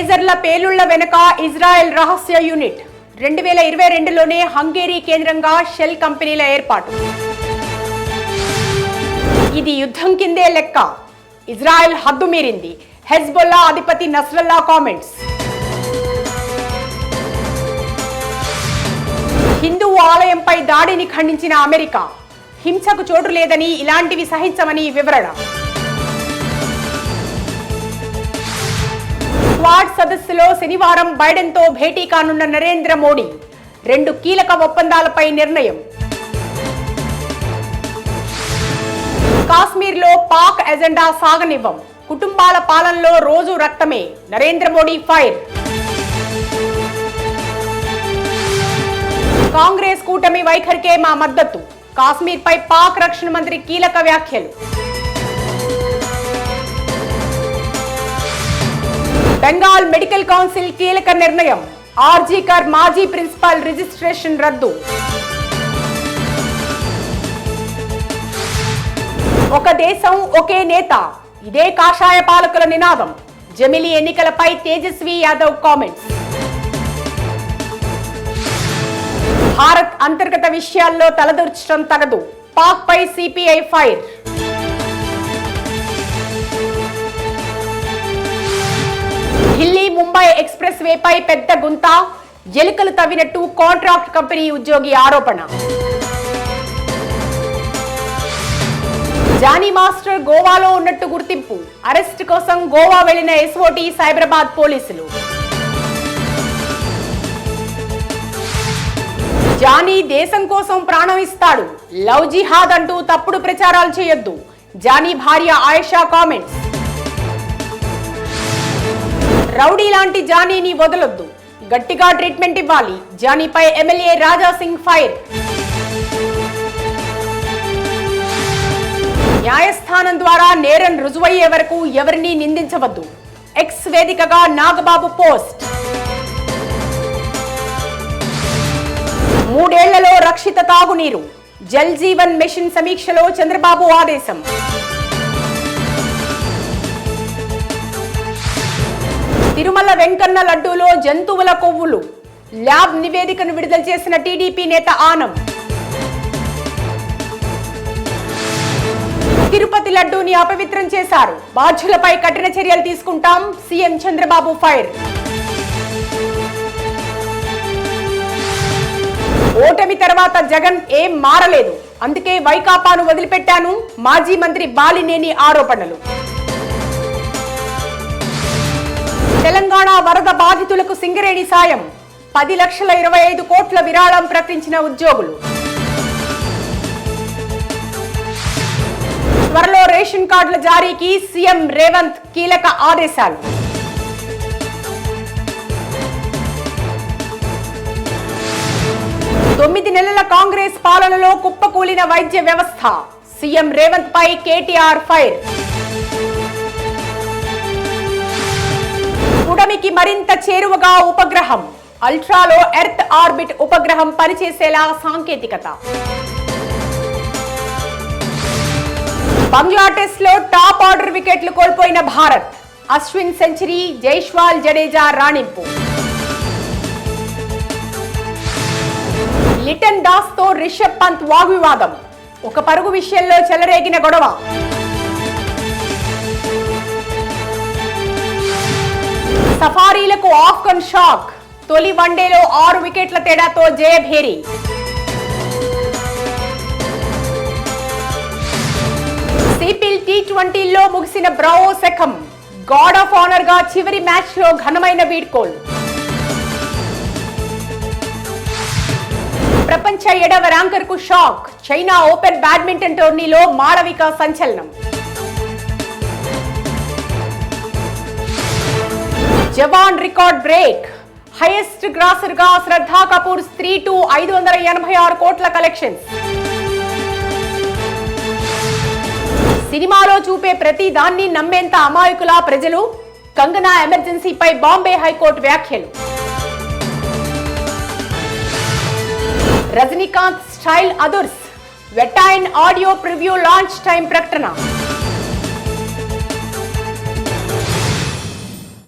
లేజర్ల పేలుళ్ల వెనుక ఇజ్రాయెల్ రహస్య యూనిట్ 2022లోనే హంగేరీ కేంద్రంగా షెల్ కంపెనీల ఏర్పాటు. ఇది యుద్ధం కిందే లెక్క, ఇజ్రాయెల్ హద్దు మీరింది, హెజ్బొల్లా అధిపతి నస్రల్లా కామెంట్స్. హిందూ ఆలయంపై దాడిని ఖండించిన అమెరికా, హింసకు చోటు లేదని, ఇలాంటివి సహించమని వివరణ. క్వాడ్ సదస్సులో శనివారం బైడెన్తో భేటీ కానున్న నరేంద్ర మోడీ, 2 కీలక ఒప్పందాలపై నిర్ణయం. కాశ్మీర్లో పాక్ ఎజెండా సాగనివ్వం, కుటుంబాల పాలనలో రోజు రక్తమే, నరేంద్ర మోడీ ఫైర్. కాంగ్రెస్ కూటమి వైఖరికే మా మద్దతు, కాశ్మీర్పై పాక్ రక్షణ మంత్రి కీలక వ్యాఖ్యలు. బెంగాల్ మెడికల్ కౌన్సిల్ కీలక నిర్ణయం, ఆర్జీకర్ మాజీ ప్రిన్సిపల్ రిజిస్ట్రేషన్ రద్దు. ఒక దేశం ఒకే నేత, ఇదే కాషాయ పాలకుల నినాదం, జమిలీ ఎన్నికలపై తేజస్వి యాదవ్ కామెంట్స్. భారత్ అంతర్గత విషయాల్లో తలదూర్చడం తగదు, పాక్ పై CPI fire. Delhi Mumbai express వేపై పెద్ద గుంత, ఎలుకలు తవ్వినట్టు కాంట్రాక్ట్ కంపెనీ ఉద్యోగి ఆరోపణ. జానీ మాస్టర్ గోవాలో ఉన్నట్టు గుర్తింపు, అరెస్ట్ కోసం గోవా వెళ్లిన ఎస్ఓటీ సైబరాబాద్ పోలీసులు. జానీ దేశం కోసం ప్రాణం ఇస్తాడు, లవ్ జిహాద్ అంటూ తప్పుడు ప్రచారాలు చేయొద్దు, జానీ భార్య ఆయేషా కామెంట్స్. రౌడీ లాంటి జానీని వదలొద్దు, గట్టిగా ట్రీట్మెంట్ ఇవ్వాలి, జానీపై ఎమ్మెల్యే రాజా సింగ్ ఫైర్. న్యాయస్థానం ద్వారా నేరం రుజువయ్యే వరకు ఎవరిని నిందించవద్దు, ఎక్స్ వేదికగా నాగబాబు పోస్ట్. 3 ఏళ్లలో రక్షిత తాగునీరు, జల్ జీవన్ మిషన్ సమీక్షలో చంద్రబాబు ఆదేశం. తిరుమల వెంకన్న లడ్డూలో జంతువుల కొవ్వులు, ల్యాబ్ నివేదికను విడుదల చేసిన టీడీపీ నేత ఆనం. తిరుపతి లడ్డూని అపవిత్రం చేశారు, బాధ్యులపై కఠిన చర్యలు తీసుకుంటాం, సీఎం చంద్రబాబు ఫైర్. ఓటమి తర్వాత జగన్ ఏం మారలేదు, అందుకే వైకాపాను వదిలిపెట్టాను, మాజీ మంత్రి బాలినేని ఆరోపణలు. తెలంగాణ వరద బాధితులకు సింగరేణి సాయం, 10,25,00,000 కోట్ల విరాళం ప్రకటించిన ఉద్యోగులు. త్వరలో రేషన్ కార్డుల జారీకి సీఎం రేవంత్ కీలక ఆదేశాలు. తొమ్మిది నెలల కాంగ్రెస్ పాలనలో కుప్పకూలిన వైద్య వ్యవస్థ, సీఎం రేవంత్ పై కేటీఆర్ ఫైర్. కూటమికి మరింత చేరువగా ఉపగ్రహం, అల్ట్రాలో ఎర్త్ ఆర్బిట్ ఉపగ్రహం పనిచేసేలా సాంకేతికత. బంగ్లా టెస్ట్ లో టాప్ ఆర్డర్ వికెట్లు కోల్పోయిన భారత్, అశ్విన్ సెంచరీ, జైస్వాల్ జడేజా రాణింపు. లిటన్ దాస్ తో రిషబ్ పంత్ వాగ్వివాదం, ఒక పరుగు విషయంలో చెలరేగిన గొడవ. సఫారీలకు ఆఫ్ఘన్ షాక్, తొలి వన్డేలో 6 వికెట్ల తేడాతో జయభేరి. సిపిల్ T20లో ముగిసిన బ్రావో శకం, గార్డ్ ఆఫ్ ఆనర్ గా చివరి మ్యాచ్ లో ఘనమైన వీడ్కోలు. ప్రపంచ 7వ ర్యాంకర్ కు షాక్, చైనా ఓపెన్ బ్యాడ్మింటన్ టోర్నీలో మాళవిక సంచలనం. జవాన్ రికార్డ్ బ్రేక్, హైయెస్ట్ గ్రాసర్ గా శ్రద్ధా కపూర్ స్త్రీ టు 586 కోట్ల కలెక్షన్స్. సినిమాలో చూపే ప్రతి దాన్ని నమ్మేంత అమాయకుల ప్రజలు, కంగనా ఎమర్జెన్సీపై బాంబే హైకోర్టు వ్యాఖ్యలు. రజనీకాంత్ స్టైల్ అదుర్స్, వెట్టైన్ ఆడియో ప్రివ్యూ లాంచ్ టైం ప్రకటన.